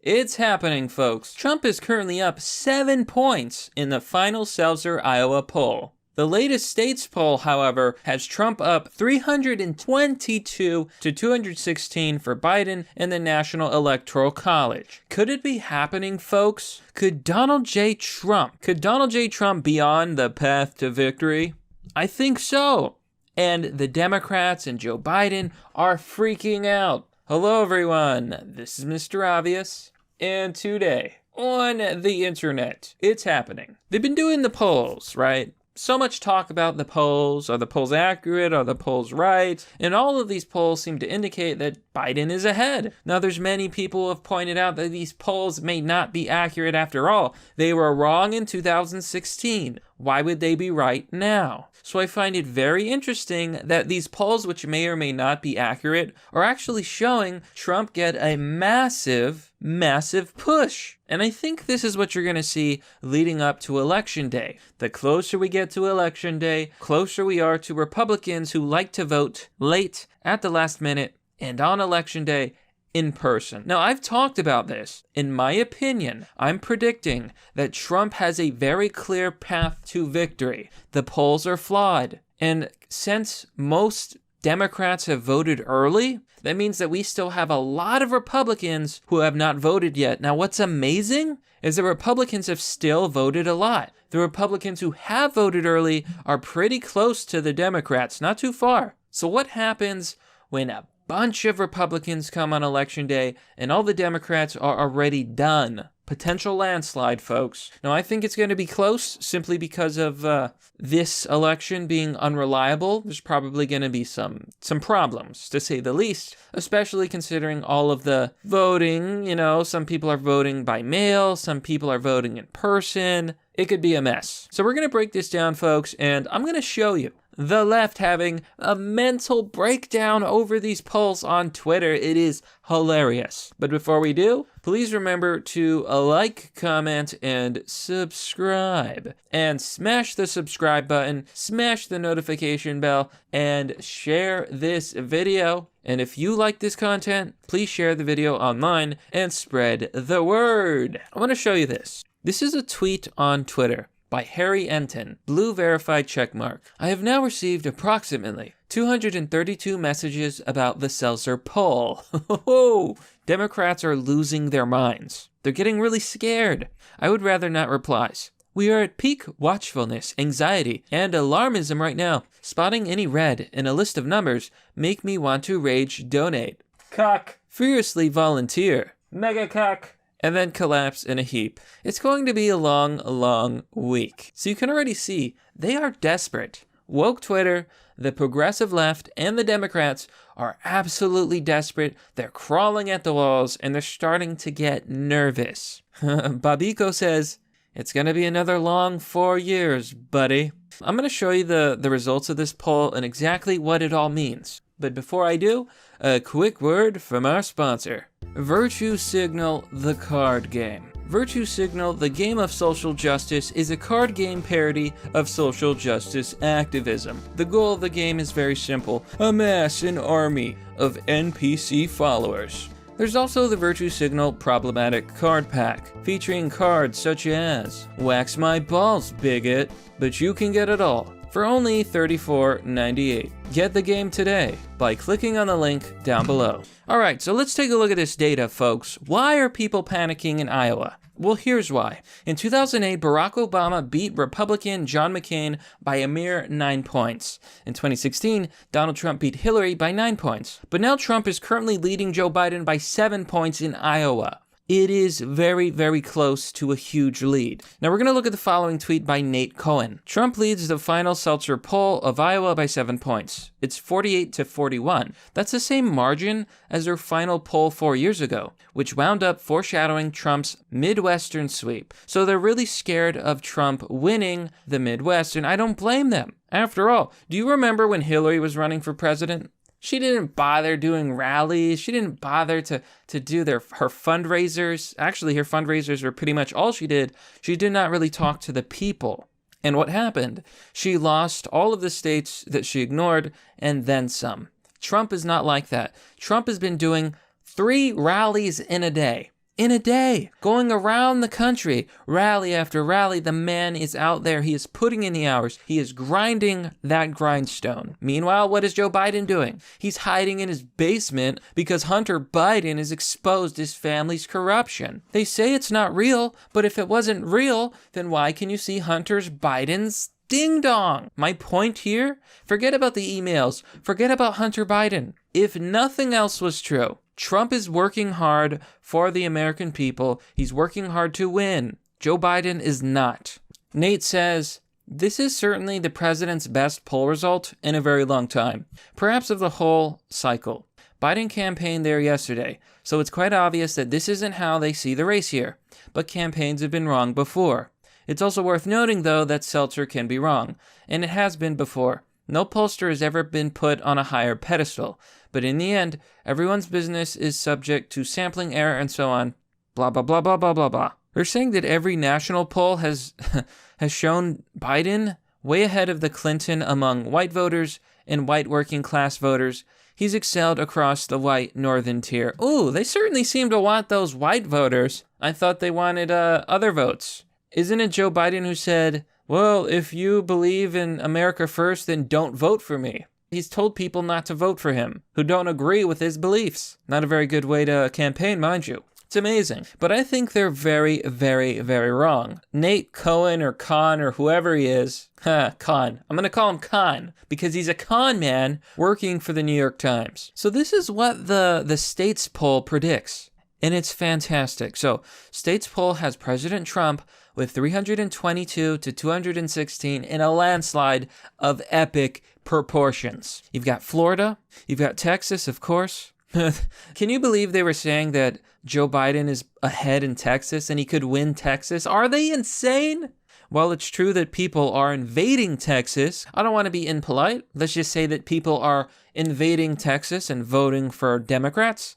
It's happening, folks. Trump is currently up 7 points in the final Selzer Iowa poll. The latest states poll, however, has Trump up 322 to 216 for Biden in the National Electoral College. Could it be happening, folks? Could Donald J. Trump be on the path to victory? I think so. And the Democrats and Joe Biden are freaking out. Hello, everyone. This is Mr. Obvious. And today, on the internet, it's happening. They've been doing the polls, right? So much talk about the polls. Are the polls accurate? Are the polls right? And all of these polls seem to indicate that Biden is ahead. Now, there's many people who have pointed out that these polls may not be accurate after all. They were wrong in 2016. Why would they be right now? So I find it very interesting that these polls, which may or may not be accurate, are actually showing Trump get a massive push. And I think this is what you're going to see leading up to Election Day. The closer we get to Election Day, closer we are to Republicans who like to vote late, at the last minute, and on Election Day, in person. Now, I've talked about this. In my opinion, I'm predicting that Trump has a very clear path to victory. The polls are flawed. And since most Democrats have voted early, that means that we still have a lot of Republicans who have not voted yet. Now, what's amazing is that Republicans have still voted a lot. The Republicans who have voted early are pretty close to the Democrats, not too far. So what happens when a bunch of Republicans come on Election Day and all the Democrats are already done? Potential landslide, folks. Now, I think it's going to be close simply because of this election being unreliable. There's probably going to be some problems, to say the least, especially considering all of the voting. You know, some people are voting by mail, some people are voting in person. It could be a mess. So we're going to break this down, folks, and I'm going to show you the left having a mental breakdown over these polls on Twitter. It is hilarious. But before we do, please remember to like, comment, and subscribe. And smash the subscribe button, smash the notification bell, and share this video. And if you like this content, please share the video online and spread the word. I want to show you this. This is a tweet on Twitter by Harry Enton, blue verified checkmark. I have now received approximately 232 messages about the Selzer poll. Democrats are losing their minds. They're getting really scared. I would rather not replies. We are at peak watchfulness, anxiety, and alarmism right now. Spotting any red in a list of numbers make me want to rage donate. Cock. Furiously volunteer. Mega cock. And then collapse in a heap. It's going to be a long week. So you can already see they are desperate. Woke Twitter, the progressive left, and the Democrats are absolutely desperate. They're crawling at the walls, and they're starting to get nervous. Babiko says, it's going to be another long 4 years, buddy. I'm going to show you the results of this poll and exactly what it all means. But before I do, a quick word from our sponsor. Virtue Signal, the card game. Virtue Signal, the game of social justice, is a card game parody of social justice activism. The goal of the game is very simple: amass an army of NPC followers. There's also the Virtue Signal Problematic Card Pack, featuring cards such as Wax My Balls, Bigot, but you can get it all for only $34.98. Get the game today by clicking on the link down below. Alright, so let's take a look at this data, folks. Why are people panicking in Iowa? Well, here's why. In 2008, Barack Obama beat Republican John McCain by a mere 9 points. In 2016, Donald Trump beat Hillary by 9 points. But now Trump is currently leading Joe Biden by 7 points in Iowa. It is very close to a huge lead. Now we're going to look at the following tweet by Nate Cohen. Trump leads the final Selzer poll of Iowa by 7 points. It's 48-41. That's the same margin as their final poll 4 years ago, which wound up foreshadowing Trump's Midwestern sweep. So they're really scared of Trump winning the Midwest, and I don't blame them. After all, do you remember when Hillary was running for president? She didn't bother doing rallies. She didn't bother to do her fundraisers. Actually, her fundraisers were pretty much all she did. She did not really talk to the people. And what happened? She lost all of the states that she ignored and then some. Trump is not like that. Trump has been doing 3 rallies in a day. In a day, going around the country, rally after rally. The man is out there. He is putting in the hours. He is grinding that grindstone. Meanwhile, what is Joe Biden doing? He's hiding in his basement because Hunter Biden has exposed his family's corruption. They say it's not real, but if it wasn't real, then why can you see Hunter Biden's ding dong? My point here, forget about the emails. Forget about Hunter Biden. If nothing else was true, Trump is working hard for the American people. He's working hard to win. Joe Biden is not. Nate says, this is certainly the president's best poll result in a very long time, perhaps of the whole cycle. Biden campaigned there yesterday, so it's quite obvious that this isn't how they see the race here. But campaigns have been wrong before. It's also worth noting, though, that Selzer can be wrong, and it has been before. No pollster has ever been put on a higher pedestal, but in the end, everyone's business is subject to sampling error and so on. Blah, blah, blah, blah, blah, blah, blah. They're saying that every national poll has shown Biden way ahead of the Clinton among white voters and white working class voters. He's excelled across the white northern tier. Ooh, they certainly seem to want those white voters. I thought they wanted other votes. Isn't it Joe Biden who said, well, if you believe in America first, then don't vote for me? He's told people not to vote for him who don't agree with his beliefs. Not a very good way to campaign, mind you. It's amazing. But I think they're very, very, very wrong. Nate Cohen or Khan or whoever he is, Khan. I'm going to call him Khan because he's a con man working for the New York Times. So this is what the States poll predicts. And it's fantastic. So States poll has President Trump with 322 to 216 in a landslide of epic proportions. You've got Florida. You've got Texas, of course. Can you believe they were saying that Joe Biden is ahead in Texas and he could win Texas? Are they insane? While it's true that people are invading Texas, I don't want to be impolite. Let's just say that people are invading Texas and voting for Democrats.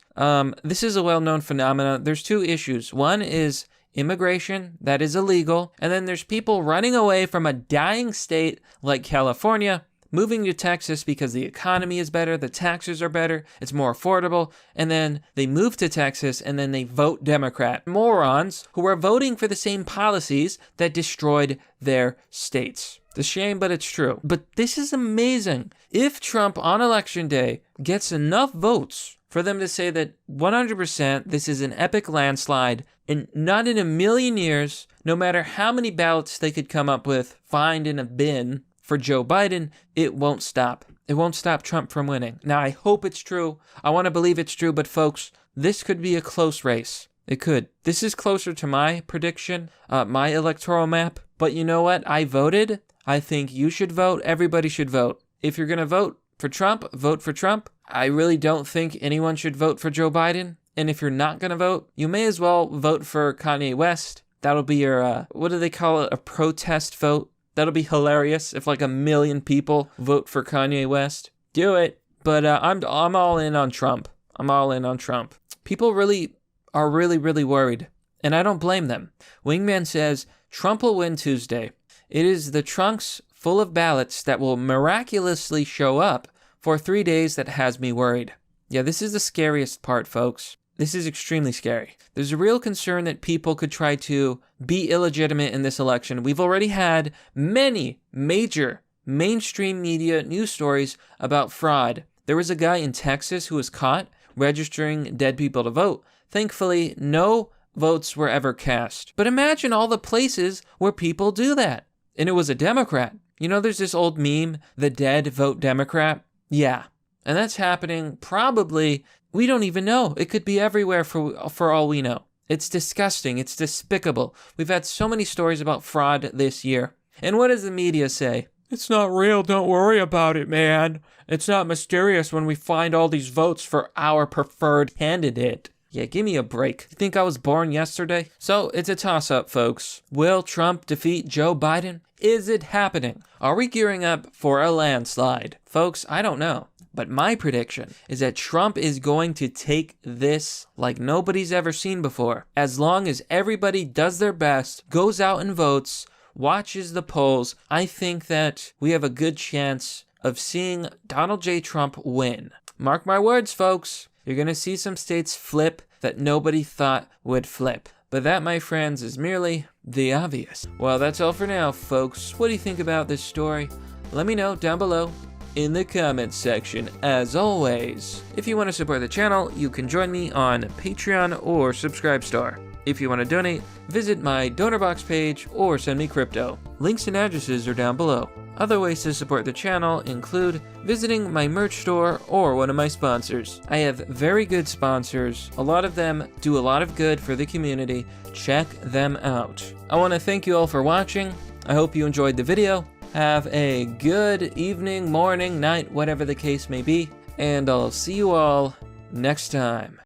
This is a well-known phenomenon. There's two issues. One is immigration, that is illegal. And then there's people running away from a dying state like California, moving to Texas because the economy is better, the taxes are better, it's more affordable, and then they move to Texas and then they vote Democrat. Morons who are voting for the same policies that destroyed their states. It's a shame, but it's true. But this is amazing. If Trump on election day gets enough votes for them to say that 100% this is an epic landslide, and not in a million years, no matter how many ballots they could come up with, find in a bin for Joe Biden, it won't stop. It won't stop Trump from winning. Now, I hope it's true. I want to believe it's true, but folks, this could be a close race. It could. This is closer to my prediction, my electoral map. But you know what? I voted. I think you should vote. Everybody should vote. If you're going to vote for Trump, vote for Trump. I really don't think anyone should vote for Joe Biden. And if you're not going to vote, you may as well vote for Kanye West. That'll be your, what do they call it? A protest vote. That'll be hilarious if like 1 million people vote for Kanye West. Do it. But I'm all in on Trump. I'm all in on Trump. People are really worried. And I don't blame them. Wingman says, Trump will win Tuesday. It is the trunks full of ballots that will miraculously show up for 3 days that has me worried. Yeah, this is the scariest part, folks. This is extremely scary. There's a real concern that people could try to be illegitimate in this election. We've already had many major mainstream media news stories about fraud. There was a guy in Texas who was caught registering dead people to vote. Thankfully, no votes were ever cast. But imagine all the places where people do that. And it was a Democrat. You know, there's this old meme, the dead vote Democrat. Yeah. And that's happening probably, we don't even know. It could be everywhere for all we know. It's disgusting. It's despicable. We've had so many stories about fraud this year. And what does the media say? It's not real. Don't worry about it, man. It's not mysterious when we find all these votes for our preferred candidate. Yeah, give me a break. You think I was born yesterday? So it's a toss-up, folks. Will Trump defeat Joe Biden? Is it happening? Are we gearing up for a landslide? Folks, I don't know. But my prediction is that Trump is going to take this like nobody's ever seen before. As long as everybody does their best, goes out and votes, watches the polls, I think that we have a good chance of seeing Donald J. Trump win. Mark my words, folks. You're going to see some states flip that nobody thought would flip. But that, my friends, is merely the obvious. Well, that's all for now, folks. What do you think about this story? Let me know down below in the comments section. As always, if you want to support the channel, you can join me on Patreon or Subscribestar. If you want to donate, visit my donor box page or send me crypto. Links and addresses are down below. Other ways to support the channel include visiting my merch store or one of my sponsors. I have very good sponsors. A lot of them do a lot of good for the community. Check them out. I want to thank you all for watching. I hope you enjoyed the video. Have a good evening, morning, night, whatever the case may be, and I'll see you all next time.